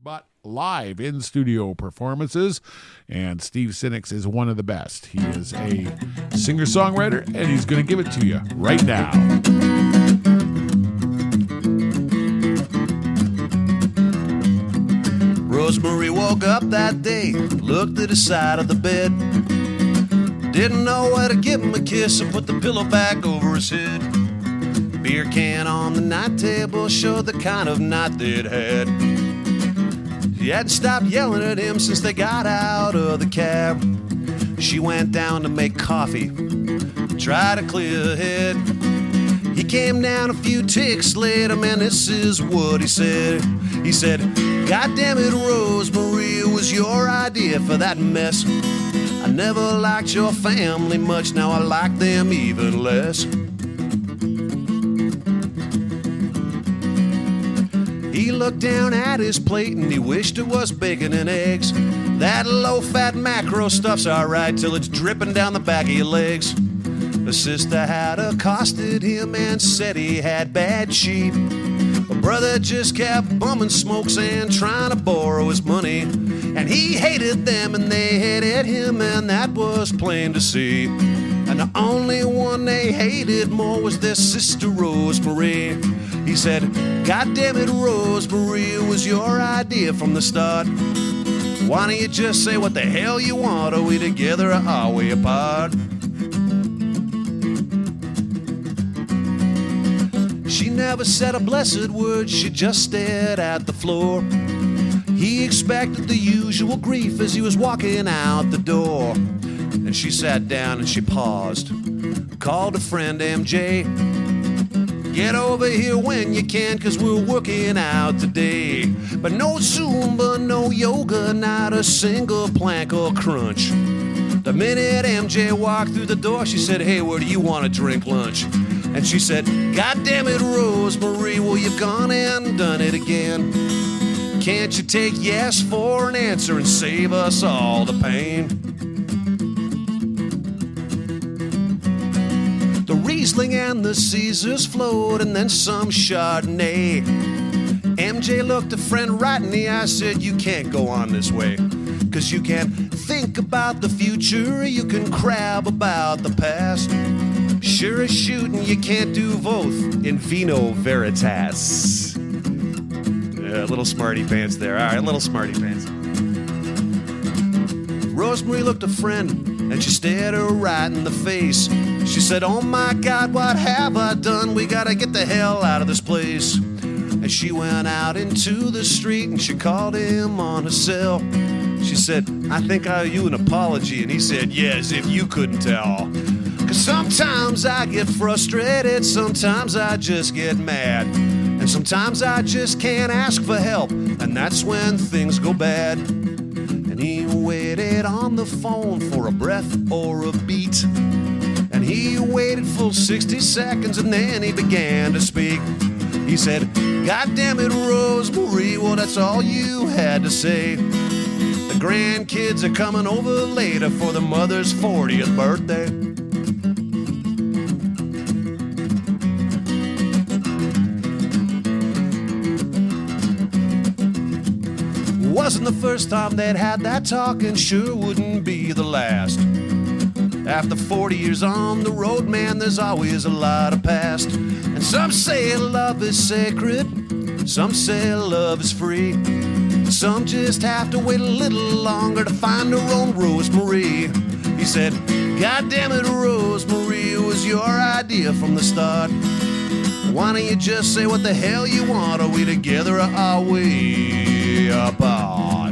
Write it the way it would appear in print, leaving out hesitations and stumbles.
but live in-studio performances, and Steve Sinnicks is one of the best. He is a singer-songwriter, and he's going to give it to you right now. Rosemary woke up that day, looked at the side of the bed. Didn't know where to give him a kiss and put the pillow back over his head. Beer can on the night table showed the kind of night they'd had. She hadn't stopped yelling at him since they got out of the cab. She went down to make coffee, try to clear her head. He came down a few ticks later, man, this is what he said. He said, "God damn it, Rosemary, it was your idea for that mess. I never liked your family much, now I like them even less." He looked down at his plate and he wished it was bacon and eggs. That low-fat macro stuff's alright till it's dripping down the back of your legs. The sister had accosted him and said he had bad sheep. The brother just kept bumming smokes and trying to borrow his money. And he hated them and they hated him, and that was plain to see. And the only one they hated more was their sister Rosemary. He said, "God damn it, Rosemary, it was your idea from the start. Why don't you just say what the hell you want? Are we together or are we apart?" She never said a blessed word, she just stared at the floor. He expected the usual grief as he was walking out the door. And she sat down and she paused, called a friend, MJ. "Get over here when you can, 'cause we're working out today. But no Zumba, no yoga, not a single plank or crunch." The minute MJ walked through the door, she said, "Hey, where do you want to drink lunch?" And she said, "God damn it, Rosemary, well, you've gone and done it again. Can't you take yes for an answer and save us all the pain?" The Riesling and the Caesars flowed, and then some Chardonnay. MJ looked a friend right in the eye, said, "You can't go on this way. 'Cause you can think about the future, you can crab about the past. Sure as shooting, you can't do both in vino veritas." A little smarty pants there. All right, little smarty pants. Rosemary looked a friend, and she stared her right in the face. She said, "Oh my God, what have I done? We gotta get the hell out of this place." And she went out into the street and she called him on her cell. She said, "I think I owe you an apology." And he said, "Yes, if you couldn't tell. 'Cause sometimes I get frustrated, sometimes I just get mad. And sometimes I just can't ask for help, and that's when things go bad." And he waited on the phone for a breath or a beat. And he waited full 60 seconds, and then he began to speak. He said, "God damn it, Rosemary, well, that's all you had to say. The grandkids are coming over later for the mother's 40th birthday." Wasn't the first time they'd had that talk, and sure wouldn't be the last. After 40 years on the road, man, there's always a lot of past. And some say love is sacred, some say love is free. Some just have to wait a little longer to find their own Rosemary. He said, "God damn it, Rosemary, it was your idea from the start. Why don't you just say what the hell you want? Are we together or are we apart?"